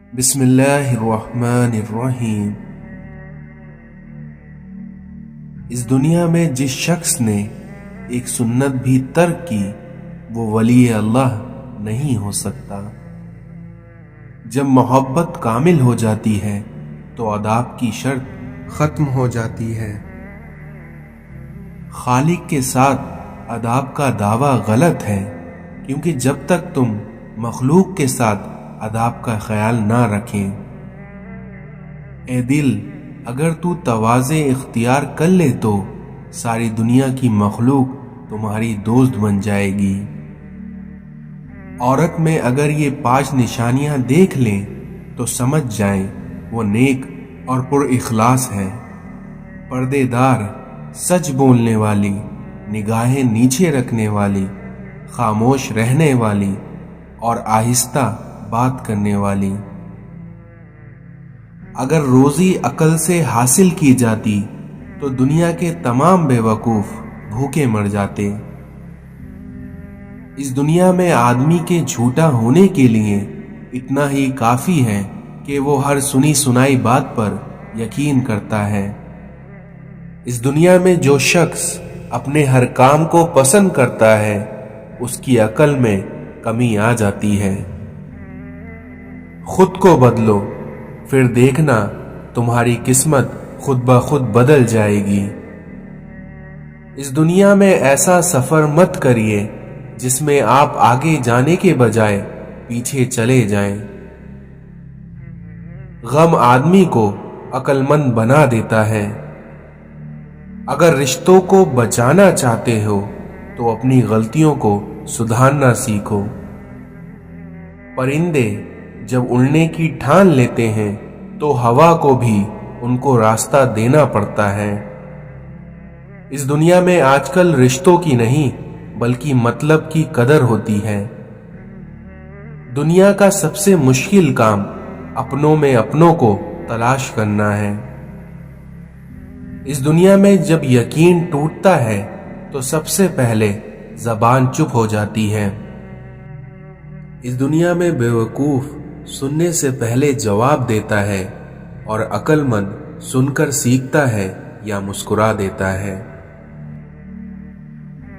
بسم اللہ الرحمن الرحیم۔ اس دنیا میں جس شخص نے ایک سنت بھی ترک کی وہ ولی اللہ نہیں ہو سکتا۔ جب محبت کامل ہو جاتی ہے تو آداب کی شرط ختم ہو جاتی ہے۔ خالق کے ساتھ آداب کا دعویٰ غلط ہے، کیونکہ جب تک تم مخلوق کے ساتھ آداب کا خیال نہ رکھیں۔ اے دل، اگر تو تواضع اختیار کر لے تو ساری دنیا کی مخلوق تمہاری دوست بن جائے گی۔ عورت میں اگر یہ 5 نشانیاں دیکھ لیں تو سمجھ جائیں وہ نیک اور پر اخلاص ہے۔ پردے دار، سچ بولنے والی، نگاہیں نیچے رکھنے والی، خاموش رہنے والی اور آہستہ بات کرنے والی۔ اگر روزی عقل سے حاصل کی جاتی تو دنیا کے تمام بے وقوف بھوکے مر جاتے۔ اس دنیا میں آدمی کے جھوٹا ہونے کے لیے اتنا ہی کافی ہے کہ وہ ہر سنی سنائی بات پر یقین کرتا ہے۔ اس دنیا میں جو شخص اپنے ہر کام کو پسند کرتا ہے اس کی عقل میں کمی آ جاتی ہے۔ خود کو بدلو، پھر دیکھنا تمہاری قسمت خود بخود بدل جائے گی۔ اس دنیا میں ایسا سفر مت کریے جس میں آپ آگے جانے کے بجائے پیچھے چلے جائیں۔ غم آدمی کو عقل مند بنا دیتا ہے۔ اگر رشتوں کو بچانا چاہتے ہو تو اپنی غلطیوں کو سدھارنا سیکھو۔ پرندے جب اڑنے کی ٹھان لیتے ہیں تو ہوا کو بھی ان کو راستہ دینا پڑتا ہے۔ اس دنیا میں آج کل رشتوں کی نہیں بلکہ مطلب کی قدر ہوتی ہے۔ دنیا کا سب سے مشکل کام اپنوں میں اپنوں کو تلاش کرنا ہے۔ اس دنیا میں جب یقین ٹوٹتا ہے تو سب سے پہلے زبان چپ ہو جاتی ہے۔ اس دنیا میں بے وقوف سننے سے پہلے جواب دیتا ہے اور عقل مند سن کر سیکھتا ہے یا مسکرا دیتا ہے۔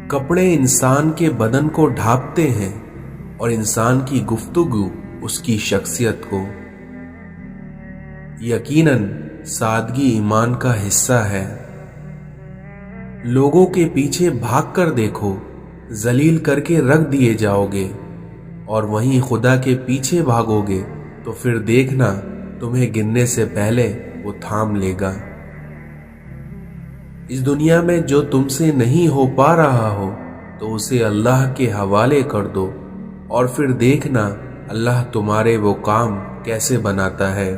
کپڑے انسان کے بدن کو ڈھانپتے ہیں اور انسان کی گفتگو اس کی شخصیت کو۔ یقیناً سادگی ایمان کا حصہ ہے۔ لوگوں کے پیچھے بھاگ کر دیکھو، ذلیل کر کے رکھ دیے جاؤ گے، اور وہیں خدا کے پیچھے بھاگو گے تو پھر دیکھنا تمہیں گرنے سے پہلے وہ تھام لے گا۔ اس دنیا میں جو تم سے نہیں ہو پا رہا ہو تو اسے اللہ کے حوالے کر دو، اور پھر دیکھنا اللہ تمہارے وہ کام کیسے بناتا ہے۔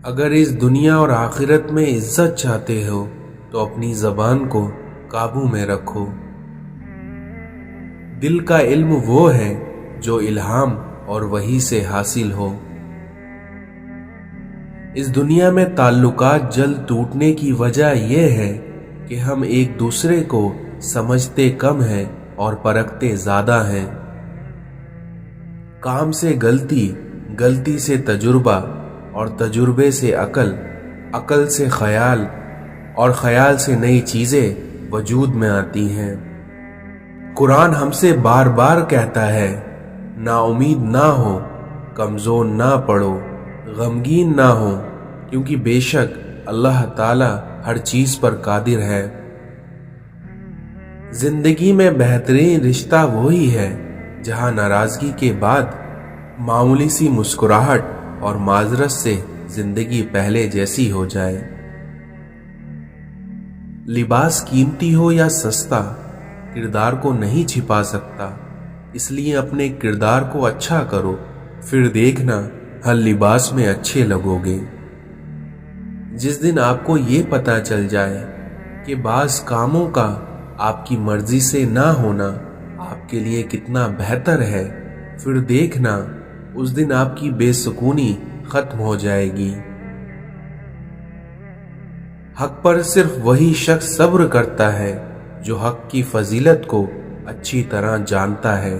اگر اس دنیا اور آخرت میں عزت چاہتے ہو تو اپنی زبان کو قابو میں رکھو۔ دل کا علم وہ ہے جو الہام اور وحی سے حاصل ہو۔ اس دنیا میں تعلقات جلد ٹوٹنے کی وجہ یہ ہے کہ ہم ایک دوسرے کو سمجھتے کم ہیں اور پرکھتے زیادہ ہیں۔ کام سے غلطی، غلطی سے تجربہ، اور تجربے سے عقل، عقل سے خیال، اور خیال سے نئی چیزیں وجود میں آتی ہیں۔ قرآن ہم سے بار بار کہتا ہے، نا امید نہ ہو، کمزور نہ پڑو، غمگین نہ ہو، کیونکہ بے شک اللہ تعالی ہر چیز پر قادر ہے۔ زندگی میں بہترین رشتہ وہی ہے جہاں ناراضگی کے بعد معمولی سی مسکراہٹ اور معذرت سے زندگی پہلے جیسی ہو جائے۔ لباس قیمتی ہو یا سستا کردار کو نہیں چھپا سکتا، اس لیے اپنے کردار کو اچھا کرو، پھر دیکھنا ہر لباس میں اچھے لگو گے۔ جس دن آپ کو یہ پتہ چل جائے کہ بعض کاموں کا آپ کی مرضی سے نہ ہونا آپ کے لیے کتنا بہتر ہے، پھر دیکھنا اس دن آپ کی بے سکونی ختم ہو جائے گی۔ حق پر صرف وہی شخص صبر کرتا ہے جو حق کی فضیلت کو اچھی طرح جانتا ہے۔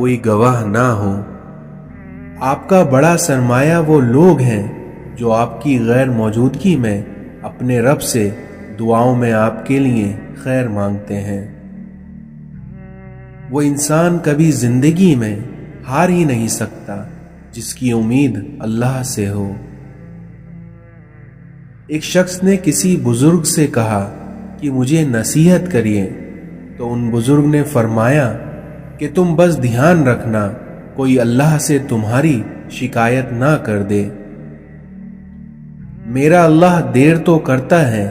کوئی گواہ نہ ہو۔ آپ کا بڑا سرمایہ وہ لوگ ہیں جو آپ کی غیر موجودگی میں اپنے رب سے دعاؤں میں آپ کے لیے خیر مانگتے ہیں۔ وہ انسان کبھی زندگی میں ہار ہی نہیں سکتا جس کی امید اللہ سے ہو۔ ایک شخص نے کسی بزرگ سے کہا کہ مجھے نصیحت کریے، تو ان بزرگ نے فرمایا کہ تم بس دھیان رکھنا کوئی اللہ سے تمہاری شکایت نہ کر دے۔ میرا اللہ دیر تو کرتا ہے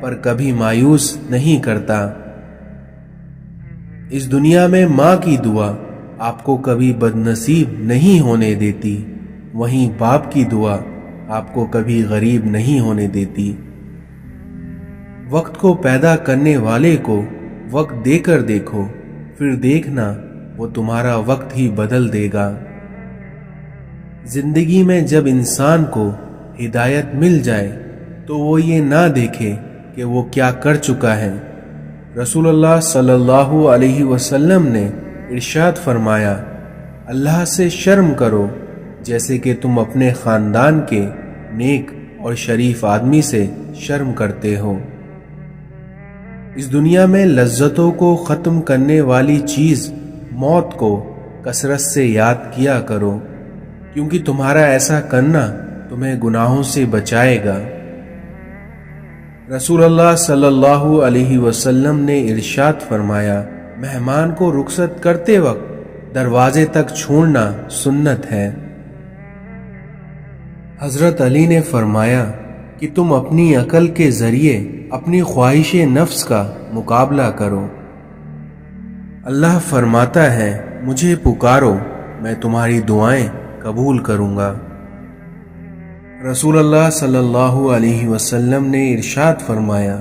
پر کبھی مایوس نہیں کرتا۔ اس دنیا میں ماں کی دعا آپ کو کبھی بد نصیب نہیں ہونے دیتی، وہیں باپ کی دعا آپ کو کبھی غریب نہیں ہونے دیتی۔ وقت کو پیدا کرنے والے کو وقت دے کر دیکھو، پھر دیکھنا وہ تمہارا وقت ہی بدل دے گا۔ زندگی میں جب انسان کو ہدایت مل جائے تو وہ یہ نہ دیکھے کہ وہ کیا کر چکا ہے۔ رسول اللہ صلی اللہ علیہ وسلم نے ارشاد فرمایا، اللہ سے شرم کرو جیسے کہ تم اپنے خاندان کے نیک اور شریف آدمی سے شرم کرتے ہو۔ اس دنیا میں لذتوں کو ختم کرنے والی چیز موت کو کثرت سے یاد کیا کرو، کیونکہ تمہارا ایسا کرنا تمہیں گناہوں سے بچائے گا۔ رسول اللہ صلی اللہ علیہ وسلم نے ارشاد فرمایا، مہمان کو رخصت کرتے وقت دروازے تک چھوڑنا سنت ہے۔ حضرت علی نے فرمایا کہ تم اپنی عقل کے ذریعے اپنی خواہش نفس کا مقابلہ کرو۔ اللہ فرماتا ہے، مجھے پکارو میں تمہاری دعائیں قبول کروں گا۔ رسول اللہ صلی اللہ علیہ وسلم نے ارشاد فرمایا،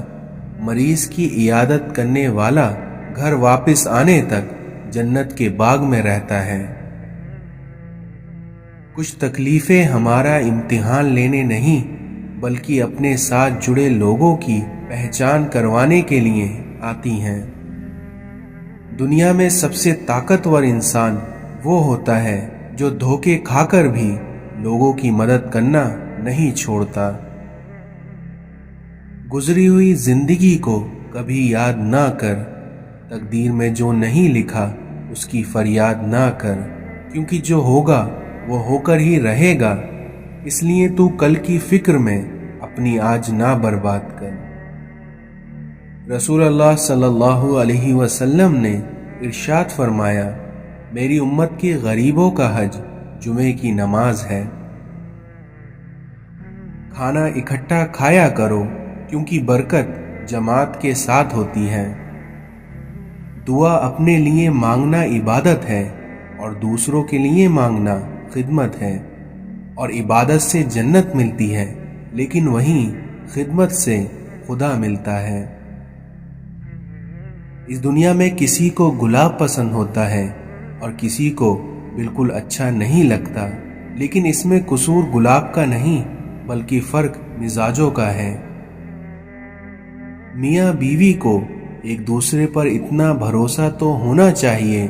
مریض کی عیادت کرنے والا گھر واپس آنے تک جنت کے باغ میں رہتا ہے۔ کچھ تکلیفیں ہمارا امتحان لینے نہیں بلکہ اپنے ساتھ جڑے لوگوں کی پہچان کروانے کے لیے آتی ہیں۔ دنیا میں سب سے طاقتور انسان وہ ہوتا ہے جو دھوکے کھا کر بھی لوگوں کی مدد کرنا نہیں چھوڑتا۔ گزری ہوئی زندگی کو کبھی یاد نہ کر، تقدیر میں جو نہیں لکھا اس کی فریاد نہ کر، کیونکہ جو ہوگا وہ ہو کر ہی رہے گا، اس لیے تو کل کی فکر میں اپنی آج نہ برباد کر۔ رسول اللہ صلی اللہ علیہ وسلم نے ارشاد فرمایا، میری امت کے غریبوں کا حج جمعے کی نماز ہے۔ کھانا اکٹھا کھایا کرو کیونکہ برکت جماعت کے ساتھ ہوتی ہے۔ دعا اپنے لیے مانگنا عبادت ہے اور دوسروں کے لیے مانگنا خدمت ہے، اور عبادت سے جنت ملتی ہے لیکن وہیں خدمت سے خدا ملتا ہے۔ اس دنیا میں کسی کو گلاب پسند ہوتا ہے اور کسی کو بالکل اچھا نہیں لگتا، لیکن اس میں قصور گلاب کا نہیں بلکہ فرق مزاجوں کا ہے۔ میاں بیوی کو ایک دوسرے پر اتنا بھروسہ تو ہونا چاہیے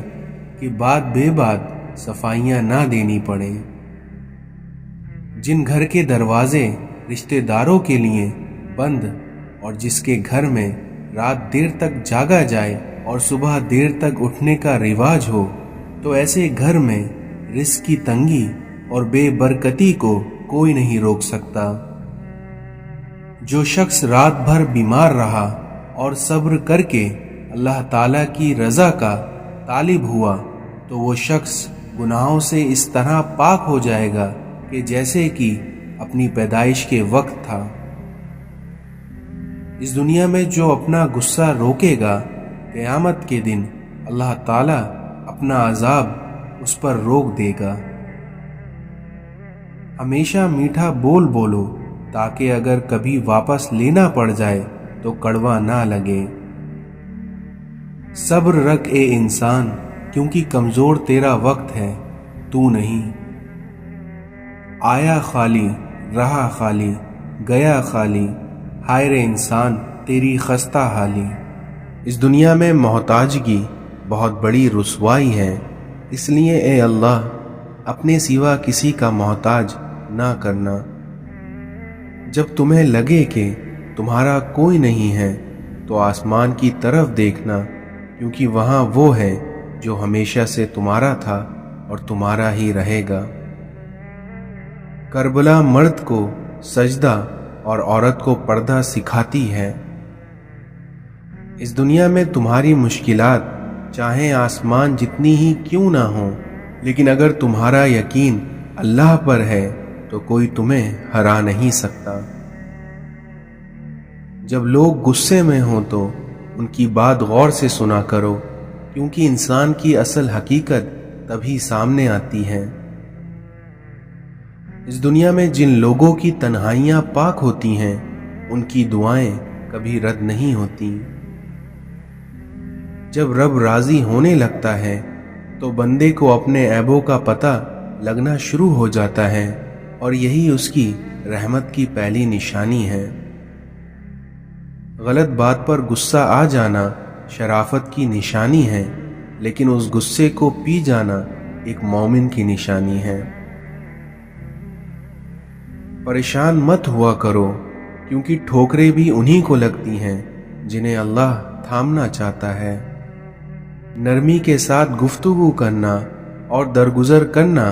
کہ بات بے بات صفائیاں نہ دینی پڑے۔ جن گھر کے دروازے رشتہ داروں کے لیے بند اور جس کے گھر میں رات دیر تک جاگا جائے اور صبح دیر تک اٹھنے کا رواج ہو، تو ایسے گھر میں رزق کی تنگی اور بے برکتی کو کوئی نہیں روک سکتا۔ جو شخص رات بھر بیمار رہا اور صبر کر کے اللہ تعالیٰ کی رضا کا طالب ہوا تو وہ شخص گناہوں سے اس طرح پاک ہو جائے گا کہ جیسے کہ اپنی پیدائش کے وقت تھا۔ اس دنیا میں جو اپنا غصہ روکے گا، قیامت کے دن اللہ تعالیٰ اپنا عذاب اس پر روک دے گا۔ ہمیشہ میٹھا بول بولو تاکہ اگر کبھی واپس لینا پڑ جائے تو کڑوا نہ لگے۔ صبر رکھ اے انسان، کیونکہ کمزور تیرا وقت ہے، تو نہیں۔ آیا خالی رہا خالی گیا خالی، ہائے رے انسان تیری خستہ حالی۔ اس دنیا میں محتاجگی بہت بڑی رسوائی ہے، اس لیے اے اللہ اپنے سوا کسی کا محتاج نہ کرنا۔ جب تمہیں لگے کہ تمہارا کوئی نہیں ہے تو آسمان کی طرف دیکھنا، کیونکہ وہاں وہ ہے جو ہمیشہ سے تمہارا تھا اور تمہارا ہی رہے گا۔ کربلا مرد کو سجدہ اور عورت کو پردہ سکھاتی ہے۔ اس دنیا میں تمہاری مشکلات چاہے آسمان جتنی ہی کیوں نہ ہوں، لیکن اگر تمہارا یقین اللہ پر ہے تو کوئی تمہیں ہرا نہیں سکتا۔ جب لوگ غصے میں ہوں تو ان کی بات غور سے سنا کرو، کیونکہ انسان کی اصل حقیقت تبھی سامنے آتی ہے۔ اس دنیا میں جن لوگوں کی تنہائیاں پاک ہوتی ہیں ان کی دعائیں کبھی رد نہیں ہوتی۔ جب رب راضی ہونے لگتا ہے تو بندے کو اپنے عیبوں کا پتہ لگنا شروع ہو جاتا ہے، اور یہی اس کی رحمت کی پہلی نشانی ہے۔ غلط بات پر غصہ آ جانا شرافت کی نشانی ہے، لیکن اس غصے کو پی جانا ایک مومن کی نشانی ہے۔ پریشان مت ہوا کرو، کیونکہ ٹھوکریں بھی انہی کو لگتی ہیں جنہیں اللہ تھامنا چاہتا ہے۔ نرمی کے ساتھ گفتگو کرنا اور درگزر کرنا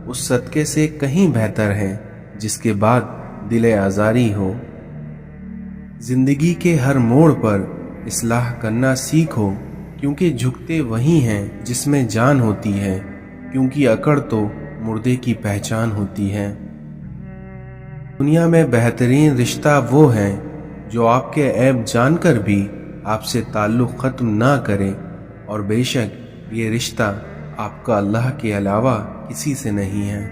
اس صدقے سے کہیں بہتر ہے جس کے بعد دل آزاری ہو۔ زندگی کے ہر موڑ پر اصلاح کرنا سیکھو، کیونکہ جھکتے وہی ہیں جس میں جان ہوتی ہے، کیونکہ اکڑ تو مردے کی پہچان ہوتی ہے۔ دنیا میں بہترین رشتہ وہ ہے جو آپ کے عیب جان کر بھی آپ سے تعلق ختم نہ کرے، اور بے شک یہ رشتہ آپ کا اللہ کے علاوہ کسی سے نہیں ہے۔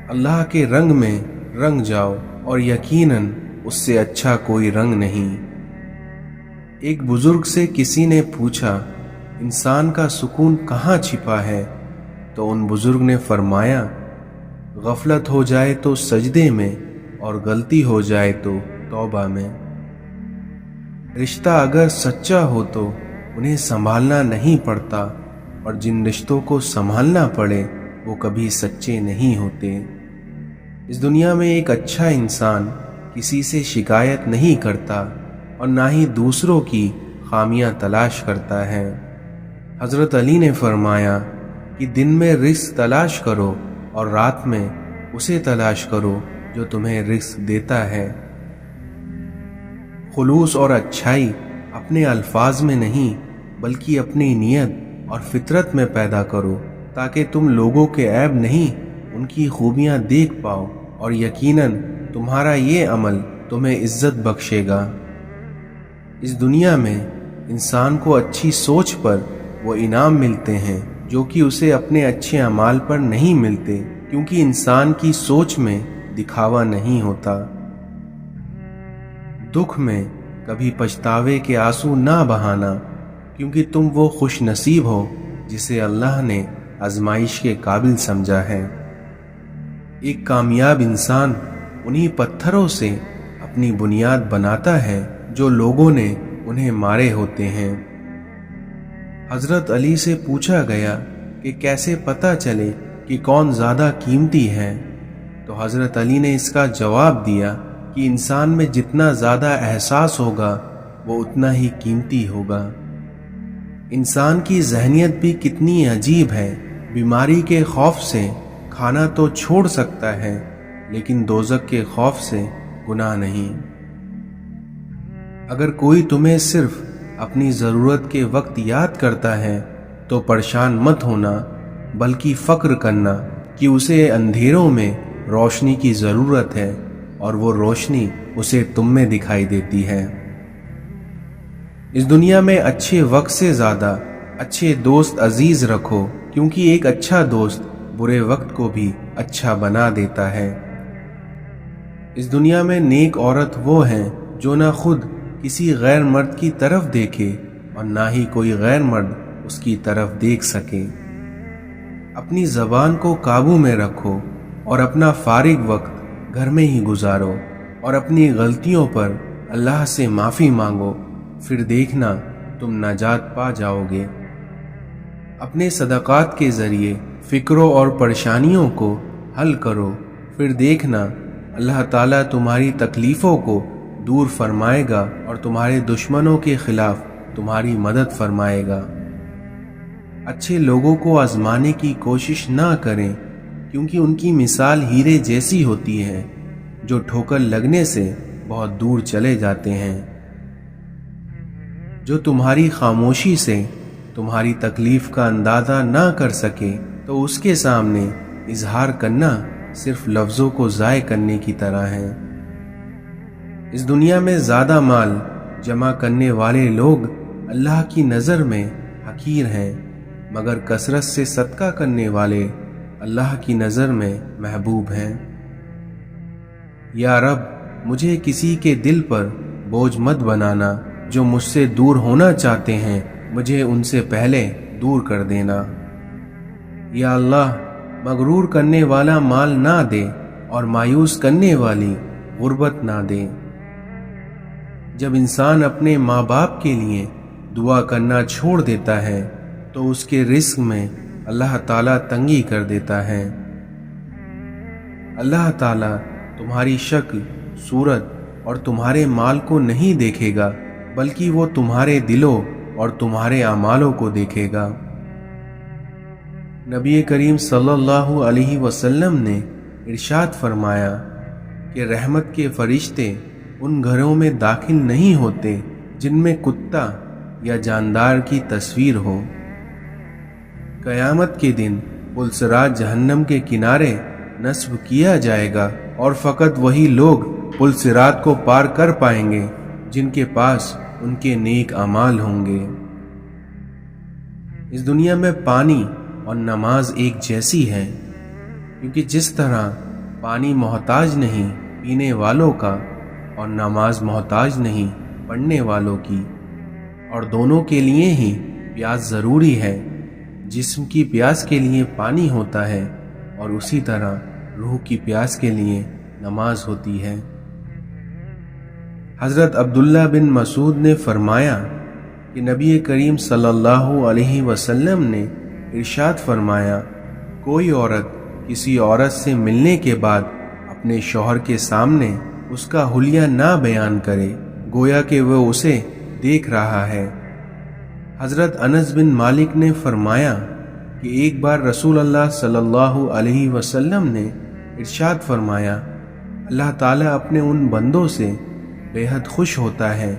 اللہ کے رنگ میں رنگ جاؤ، اور یقیناً اس سے اچھا کوئی رنگ نہیں۔ ایک بزرگ سے کسی نے پوچھا، انسان کا سکون کہاں چھپا ہے؟ تو ان بزرگ نے فرمایا، غفلت ہو جائے تو سجدے میں، اور غلطی ہو جائے تو توبہ میں۔ رشتہ اگر سچا ہو تو انہیں سنبھالنا نہیں پڑتا، اور جن رشتوں کو سنبھالنا پڑے وہ کبھی سچے نہیں ہوتے۔ اس دنیا میں ایک اچھا انسان کسی سے شکایت نہیں کرتا، اور نہ ہی دوسروں کی خامیاں تلاش کرتا ہے۔ حضرت علی نے فرمایا کہ دن میں رزق تلاش کرو اور رات میں اسے تلاش کرو جو تمہیں رزق دیتا ہے۔ خلوص اور اچھائی اپنے الفاظ میں نہیں بلکہ اپنی نیت اور فطرت میں پیدا کرو، تاکہ تم لوگوں کے عیب نہیں ان کی خوبیاں دیکھ پاؤ، اور یقیناً تمہارا یہ عمل تمہیں عزت بخشے گا۔ اس دنیا میں انسان کو اچھی سوچ پر وہ انعام ملتے ہیں جو کہ اسے اپنے اچھے اعمال پر نہیں ملتے، کیونکہ انسان کی سوچ میں دکھاوا نہیں ہوتا۔ دکھ میں کبھی پچھتاوے کے آنسو نہ بہانا، کیونکہ تم وہ خوش نصیب ہو جسے اللہ نے آزمائش کے قابل سمجھا ہے۔ ایک کامیاب انسان انہی پتھروں سے اپنی بنیاد بناتا ہے جو لوگوں نے انہیں مارے ہوتے ہیں۔ حضرت علی سے پوچھا گیا کہ کیسے پتہ چلے کہ کون زیادہ قیمتی ہے، تو حضرت علی نے اس کا جواب دیا کہ انسان میں جتنا زیادہ احساس ہوگا وہ اتنا ہی قیمتی ہوگا۔ انسان کی ذہنیت بھی کتنی عجیب ہے، بیماری کے خوف سے کھانا تو چھوڑ سکتا ہے، لیکن دوزخ کے خوف سے گناہ نہیں۔ اگر کوئی تمہیں صرف اپنی ضرورت کے وقت یاد کرتا ہے تو پریشان مت ہونا، بلکہ فخر کرنا کہ اسے اندھیروں میں روشنی کی ضرورت ہے، اور وہ روشنی اسے تم میں دکھائی دیتی ہے۔ اس دنیا میں اچھے وقت سے زیادہ اچھے دوست عزیز رکھو، کیونکہ ایک اچھا دوست برے وقت کو بھی اچھا بنا دیتا ہے۔ اس دنیا میں نیک عورت وہ ہیں جو نہ خود کسی غیر مرد کی طرف دیکھے اور نہ ہی کوئی غیر مرد اس کی طرف دیکھ سکے۔ اپنی زبان کو قابو میں رکھو اور اپنا فارغ وقت گھر میں ہی گزارو، اور اپنی غلطیوں پر اللہ سے معافی مانگو، پھر دیکھنا تم نجات پا جاؤ گے۔ اپنے صدقات کے ذریعے فکروں اور پریشانیوں کو حل کرو، پھر دیکھنا اللہ تعالیٰ تمہاری تکلیفوں کو دور فرمائے گا اور تمہارے دشمنوں کے خلاف تمہاری مدد فرمائے گا۔ اچھے لوگوں کو آزمانے کی کوشش نہ کریں، کیونکہ ان کی مثال ہیرے جیسی ہوتی ہے جو ٹھوکر لگنے سے بہت دور چلے جاتے ہیں۔ جو تمہاری خاموشی سے تمہاری تکلیف کا اندازہ نہ کر سکے تو اس کے سامنے اظہار کرنا صرف لفظوں کو ضائع کرنے کی طرح ہے۔ اس دنیا میں زیادہ مال جمع کرنے والے لوگ اللہ کی نظر میں حقیر ہیں، مگر کثرت سے صدقہ کرنے والے اللہ کی نظر میں محبوب ہیں۔ یا رب، مجھے کسی کے دل پر بوجھ مت بنانا، جو مجھ سے دور ہونا چاہتے ہیں مجھے ان سے پہلے دور کر دینا۔ یا اللہ، مغرور کرنے والا مال نہ دے اور مایوس کرنے والی غربت نہ دے۔ جب انسان اپنے ماں باپ کے لیے دعا کرنا چھوڑ دیتا ہے تو اس کے رزق میں اللہ تعالیٰ تنگی کر دیتا ہے۔ اللہ تعالیٰ تمہاری شکل، صورت اور تمہارے مال کو نہیں دیکھے گا، بلکہ وہ تمہارے دلوں اور تمہارے اعمالوں کو دیکھے گا۔ نبی کریم صلی اللہ علیہ وسلم نے ارشاد فرمایا کہ رحمت کے فرشتے ان گھروں میں داخل نہیں ہوتے جن میں کتا یا جاندار کی تصویر ہو۔ قیامت کے دن پلسرات جہنم کے کنارے نصب کیا جائے گا اور فقط وہی لوگ پلسرات کو پار کر پائیں گے جن کے پاس ان کے نیک اعمال ہوں گے۔ اس دنیا میں پانی اور نماز ایک جیسی ہے، کیونکہ جس طرح پانی محتاج نہیں پینے والوں کا اور نماز محتاج نہیں پڑھنے والوں کی، اور دونوں کے لیے ہی پیاس ضروری ہے۔ جسم کی پیاس کے لیے پانی ہوتا ہے اور اسی طرح روح کی پیاس کے لیے نماز ہوتی ہے۔ حضرت عبداللہ بن مسعود نے فرمایا کہ نبی کریم صلی اللہ علیہ وسلم نے ارشاد فرمایا، کوئی عورت کسی عورت سے ملنے کے بعد اپنے شوہر کے سامنے اس کا حلیہ نہ بیان کرے، گویا کہ وہ اسے دیکھ رہا ہے۔ حضرت انس بن مالک نے فرمایا کہ ایک بار رسول اللہ صلی اللہ علیہ وسلم نے ارشاد فرمایا، اللہ تعالیٰ اپنے ان بندوں سے بے حد خوش ہوتا ہے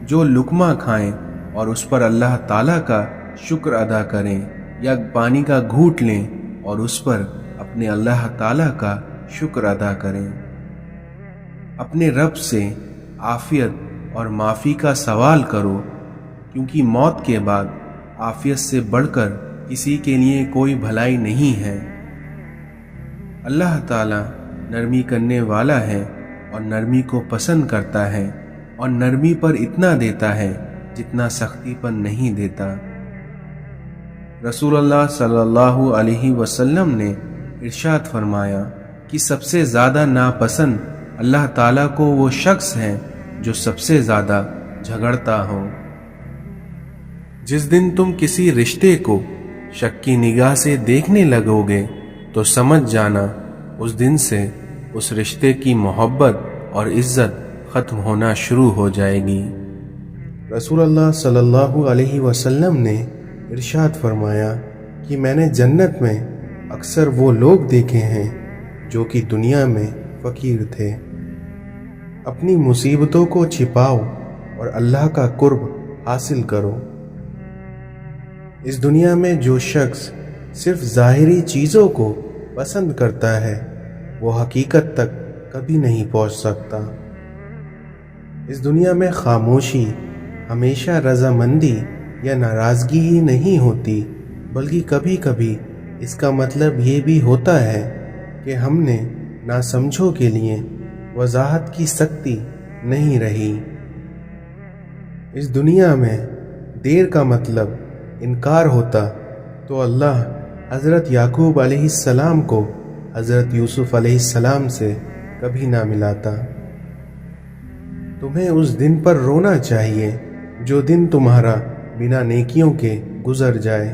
جو لقمہ کھائیں اور اس پر اللہ تعالیٰ کا شکر ادا کریں، یا پانی کا گھونٹ لیں اور اس پر اپنے اللہ تعالیٰ کا شکر ادا کریں۔ اپنے رب سے عافیت اور معافی کا سوال کرو، کیونکہ موت کے بعد عافیت سے بڑھ کر کسی کے لیے کوئی بھلائی نہیں ہے۔ اللہ تعالیٰ نرمی کرنے والا ہے اور نرمی کو پسند کرتا ہے، اور نرمی پر اتنا دیتا ہے جتنا سختی پر نہیں دیتا۔ رسول اللہ صلی اللہ علیہ وسلم نے ارشاد فرمایا کہ سب سے زیادہ ناپسند اللہ تعالیٰ کو وہ شخص ہے جو سب سے زیادہ جھگڑتا ہو۔ جس دن تم کسی رشتے کو شک کی نگاہ سے دیکھنے لگو گے تو سمجھ جانا اس دن سے اس رشتے کی محبت اور عزت ختم ہونا شروع ہو جائے گی۔ رسول اللہ صلی اللہ علیہ وسلم نے ارشاد فرمایا کہ میں نے جنت میں اکثر وہ لوگ دیکھے ہیں جو کہ دنیا میں فقیر تھے۔ اپنی مصیبتوں کو چھپاؤ اور اللہ کا قرب حاصل کرو۔ اس دنیا میں جو شخص صرف ظاہری چیزوں کو پسند کرتا ہے وہ حقیقت تک کبھی نہیں پہنچ سکتا۔ اس دنیا میں خاموشی ہمیشہ رضامندی یا ناراضگی ہی نہیں ہوتی، بلکہ کبھی کبھی اس کا مطلب یہ بھی ہوتا ہے کہ ہم نے ناسمجھوں کے لیے وضاحت کی سختی نہیں رہی۔ اس دنیا میں دیر کا مطلب انکار ہوتا تو اللہ حضرت یعقوب علیہ السلام کو حضرت یوسف علیہ السلام سے کبھی نہ ملاتا۔ تمہیں اس دن پر رونا چاہیے جو دن تمہارا بنا نیکیوں کے گزر جائے۔